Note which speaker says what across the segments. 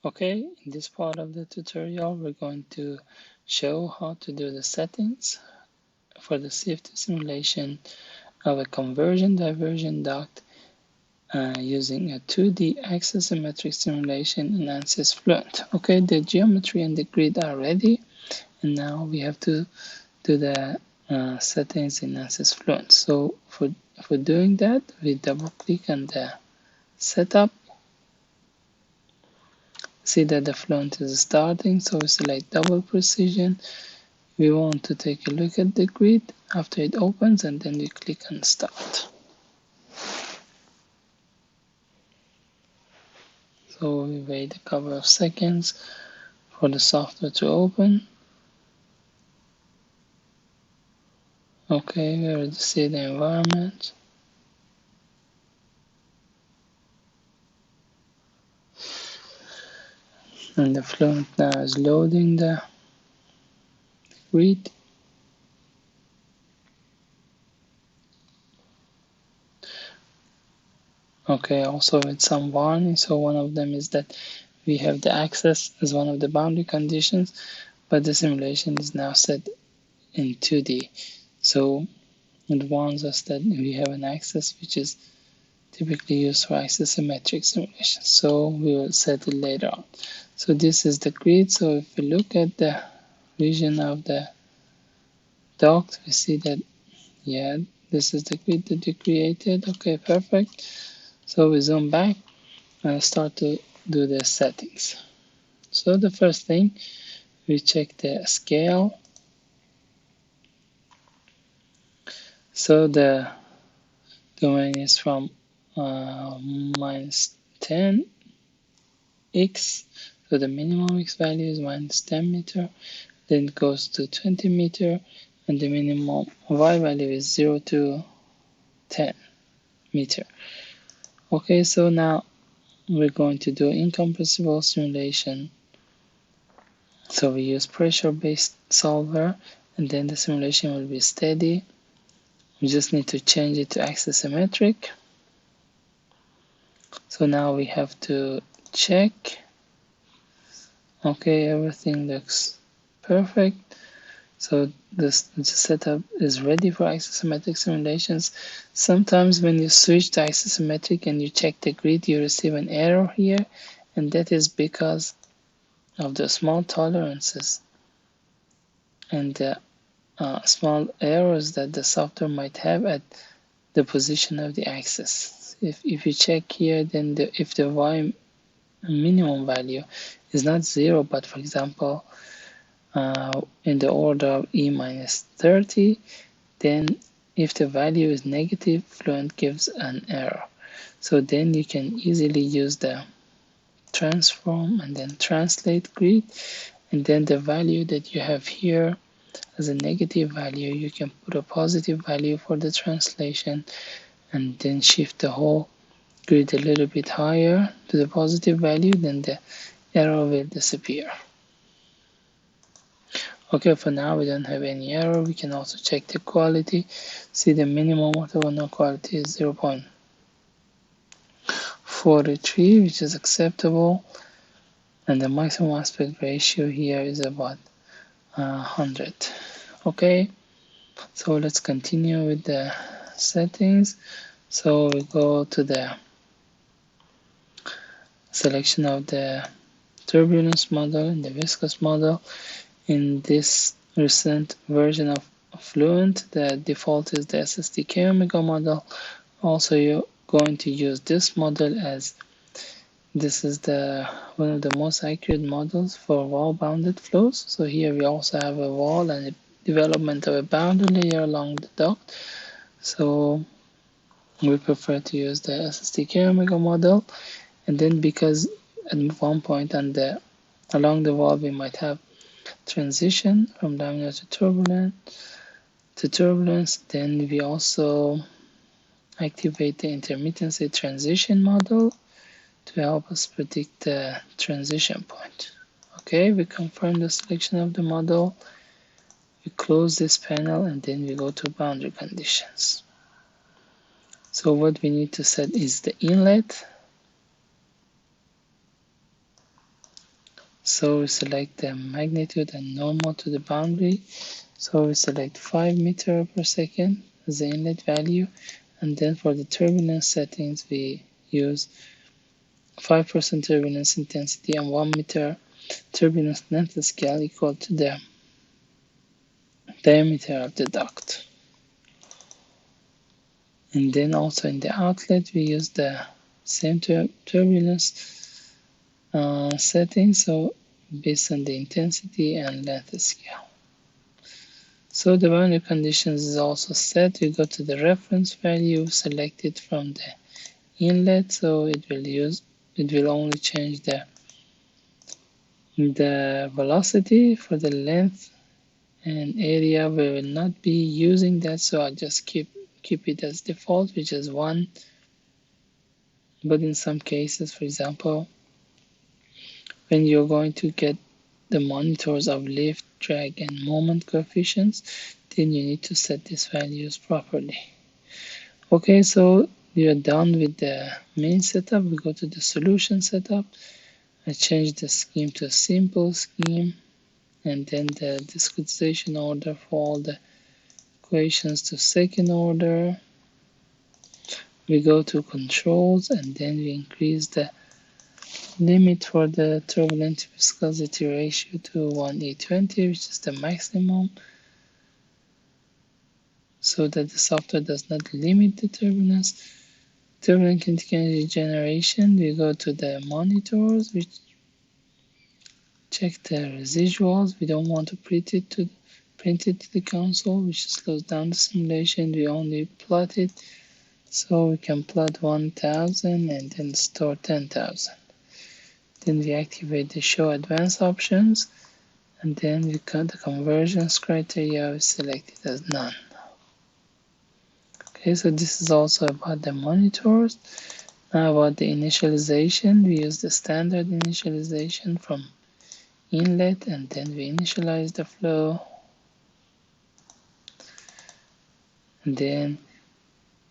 Speaker 1: Okay, in this part of the tutorial, we're going to show how to do the settings for the CFD simulation of a convergent-divergent duct using a 2D axisymmetric simulation in ANSYS Fluent. Okay, the geometry and the grid are ready, and now we have to do the settings in ANSYS Fluent. So for doing that, we double-click on the setup. See that the Fluent is starting, so we select double precision. We want to take a look at the grid after it opens, and then we click on start. So we wait a couple of seconds for the software to open. Okay, we already see the environment. And the Fluent now is loading the grid. Okay, also with some warnings. So one of them is that we have the access as one of the boundary conditions, but the simulation is now set in 2D. So it warns us that we have an axis which is typically used for axisymmetric simulation. So we will set it later on. So this is the grid. So if we look at the region of the duct, we see that, yeah, this is the grid that we created. Okay, perfect. So we zoom back and start to do the settings. So the first thing, we check the scale. So the domain is from minus 10x, so the minimum x value is minus 10 meter, then it goes to 20 meter, and the minimum y value is 0 to 10 meter. Okay, so now we're going to do incompressible simulation. So we use pressure-based solver, and then the simulation will be steady. We just need to change it to axisymmetric. So now we have to check. Okay, everything looks perfect. So the setup is ready for axisymmetric simulations. Sometimes when you switch to axisymmetric and you check the grid, you receive an error here, and that is because of the small tolerances and the small errors that the software might have at the position of the axis. If you check here, then if the y minimum value is not 0, but for example in the order of e minus 30, then if the value is negative, Fluent gives an error. So then you can easily use the transform and then translate grid, and then the value that you have here as a negative value, you can put a positive value for the translation, and then shift the whole grid a little bit higher to the positive value, then the error will disappear. Okay, for now we don't have any error. We can also check the quality. See the minimum orthogonal quality is 0.43, which is acceptable, and the maximum aspect ratio here is about 100. Okay, so let's continue with the settings. So we go to the selection of the turbulence model and the viscous model. In this recent version of Fluent, the default is the SSDK omega model. Also, you're going to use this model as this is one of the most accurate models for wall-bounded flows. So here we also have a wall and a development of a boundary layer along the duct. So we prefer to use the SSDK omega model. And then because at one point along the wall we might have transition from laminar to turbulence, then we also activate the intermittency transition model to help us predict the transition point. Okay, we confirm the selection of the model, we close this panel, and then we go to boundary conditions. So what we need to set is the inlet. So we select the magnitude and normal to the boundary. So we select 5 meters per second as the inlet value, and then for the turbulence settings we use 5% turbulence intensity and 1 meter turbulence length scale equal to the diameter of the duct. And then also in the outlet we use the same turbulence setting, so based on the intensity and length scale. So the boundary conditions is also set. We go to the reference value, select it from the inlet, so it will only change the velocity. For the length and area we will not be using that, so I'll just keep it as default, which is 1. But in some cases, for example, when you're going to get the monitors of lift, drag, and moment coefficients, then you need to set these values properly. Okay, so we are done with the main setup. We go to the solution setup. I change the scheme to a simple scheme, and then the discretization order for all the equations to second order. We go to controls, and then we increase the limit for the turbulent viscosity ratio to 1:20, which is the maximum, so that the software does not limit the turbulence. Turbulent kinetic energy generation, we go to the monitors, which check the residuals. We don't want to print it to the console, which slows down the simulation. We only plot it, so we can plot 1000 and then store 10,000. Then we activate the show advanced options, and then we got the convergence criteria, we select it as none. Okay, so this is also about the monitors. Now about the initialization, we use the standard initialization from Inlet, and then we initialize the flow. And then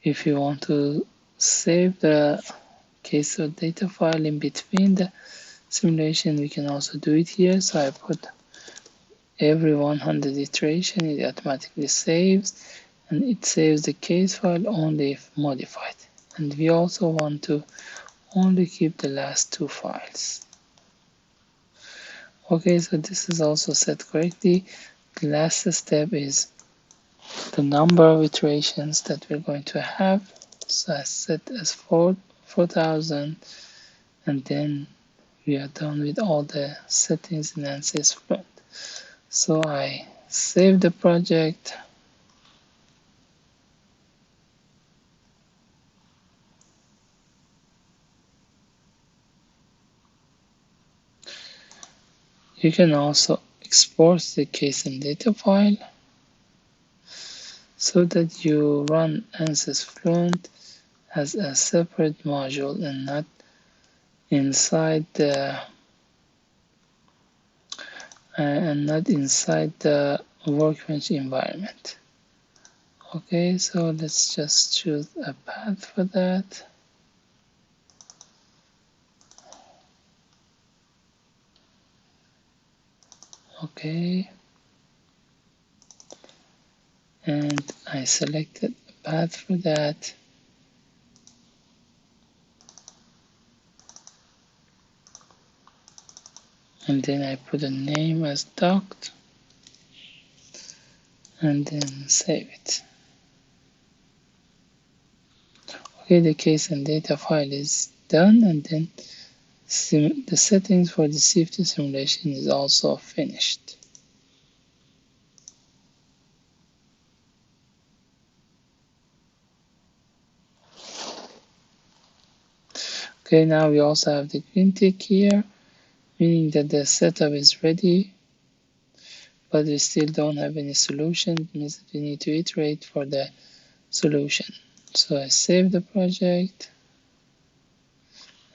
Speaker 1: if you want to save the case of data file in between the simulation, we can also do it here. So I put every 100 iteration, it automatically saves, and it saves the case file only if modified. And we also want to only keep the last 2 files. Okay, so this is also set correctly. The last step is the number of iterations that we're going to have. So I set as 4000, and then we are done with all the settings in ANSYS Fluent. So I save the project. You can also export the case and data file so that you run ANSYS Fluent as a separate module and not inside the workbench environment. Okay, so let's just choose a path for that. Okay, and I selected a path for that. And then I put a name as duct, and then save it. Okay, the case and data file is done, and then the settings for the CFD simulation is also finished. Okay, now we also have the green tick here, meaning that the setup is ready, but we still don't have any solution. It means that we need to iterate for the solution. So I save the project,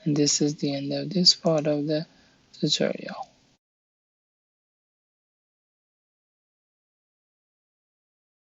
Speaker 1: and this is the end of this part of the tutorial.